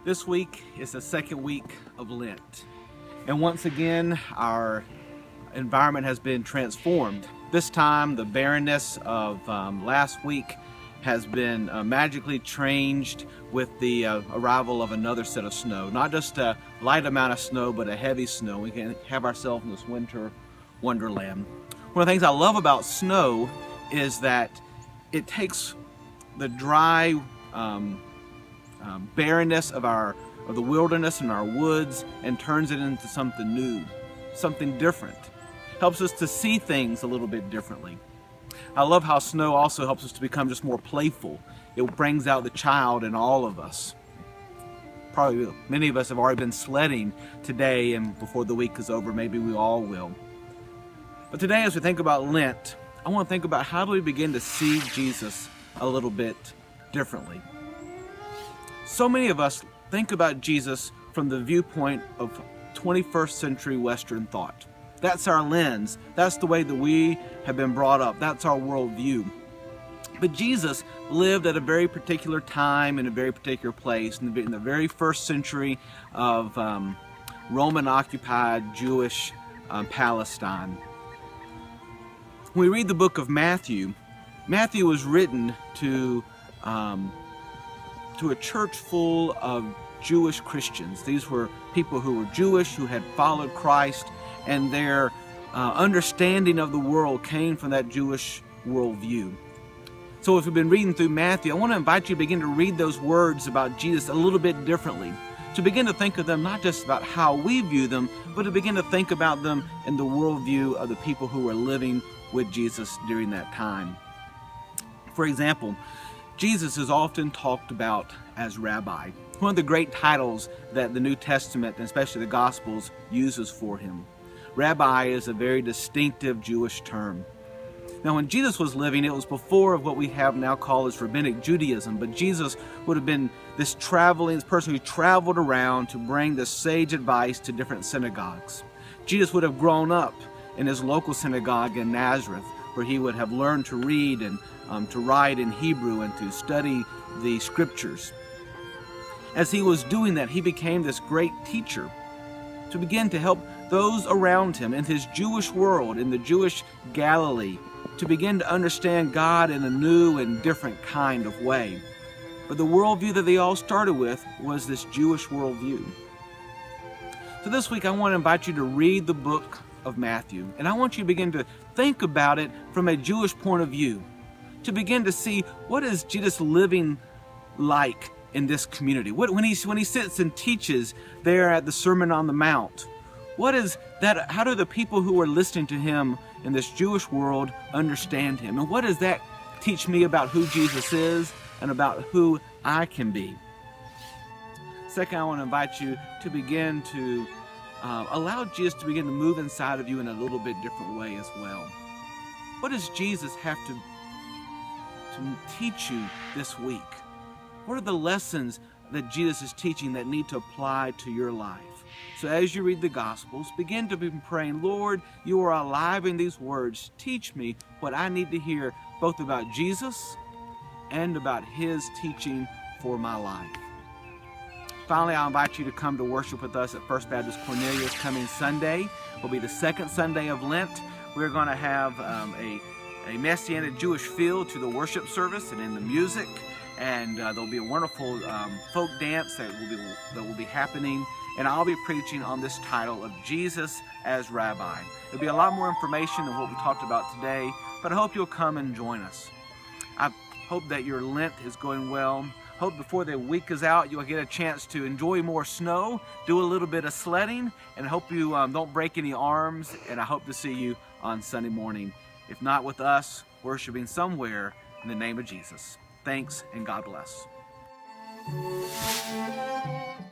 This week is the second week of Lent. And once again, our environment has been transformed. This time, the barrenness of last week has been magically changed with the arrival of another set of snow. Not just a light amount of snow, but a heavy snow. We can have ourselves in this winter wonderland. One of the things I love about snow is that it takes the dry barrenness of the wilderness and our woods and turns it into something new, something different. Helps us to see things a little bit differently. I love how snow also helps us to become just more playful. It brings out the child in all of us. Probably many of us have already been sledding today, and before the week is over, maybe we all will. But today, as we think about Lent, I want to think about how do we begin to see Jesus a little bit differently. So many of us think about Jesus from the viewpoint of 21st century Western thought. That's our lens. That's the way that we have been brought up. That's our worldview. But Jesus lived at a very particular time in a very particular place in the very first century of Roman-occupied Jewish Palestine. When we read the book of Matthew, Matthew was written to a church full of Jewish Christians. These were people who were Jewish, who had followed Christ, and their understanding of the world came from that Jewish worldview. So if we've been reading through Matthew, I want to invite you to begin to read those words about Jesus a little bit differently. To begin to think of them not just about how we view them, but to begin to think about them in the worldview of the people who were living with Jesus during that time. For example, Jesus is often talked about as rabbi, one of the great titles that the New Testament, and especially the Gospels, uses for him. Rabbi is a very distinctive Jewish term. Now, when Jesus was living, it was before of what we have now called as Rabbinic Judaism, but Jesus would have been this person who traveled around to bring the sage advice to different synagogues. Jesus would have grown up in his local synagogue in Nazareth, where he would have learned to read and to write in Hebrew and to study the scriptures. As he was doing that, he became this great teacher to begin to help those around him in his Jewish world, in the Jewish Galilee, to begin to understand God in a new and different kind of way. But the worldview that they all started with was this Jewish worldview. So this week I want to invite you to read the book of Matthew, and I want you to begin to think about it from a Jewish point of view, to begin to see what is Jesus living like in this community. When he sits and teaches there at the Sermon on the Mount, what is that? How do the people who are listening to him in this Jewish world understand him? And what does that teach me about who Jesus is and about who I can be? Second, I want to invite you to begin to allow Jesus to begin to move inside of you in a little bit different way as well. What does Jesus have to teach you this week? What are the lessons that Jesus is teaching that need to apply to your life? So as you read the Gospels, begin to be praying, Lord, you are alive in these words. Teach me what I need to hear, both about Jesus and about his teaching for my life. Finally, I invite you to come to worship with us at First Baptist Cornelia this coming Sunday. It will be the second Sunday of Lent. We're going to have a Messianic Jewish feel to the worship service and in the music. And there'll be a wonderful folk dance that will be happening. And I'll be preaching on this title of Jesus as Rabbi. There'll be a lot more information than what we talked about today, but I hope you'll come and join us. I hope that your Lent is going well. Hope before the week is out, you'll get a chance to enjoy more snow, do a little bit of sledding, and I hope you don't break any arms, and I hope to see you on Sunday morning. If not with us, worshiping somewhere in the name of Jesus. Thanks, and God bless.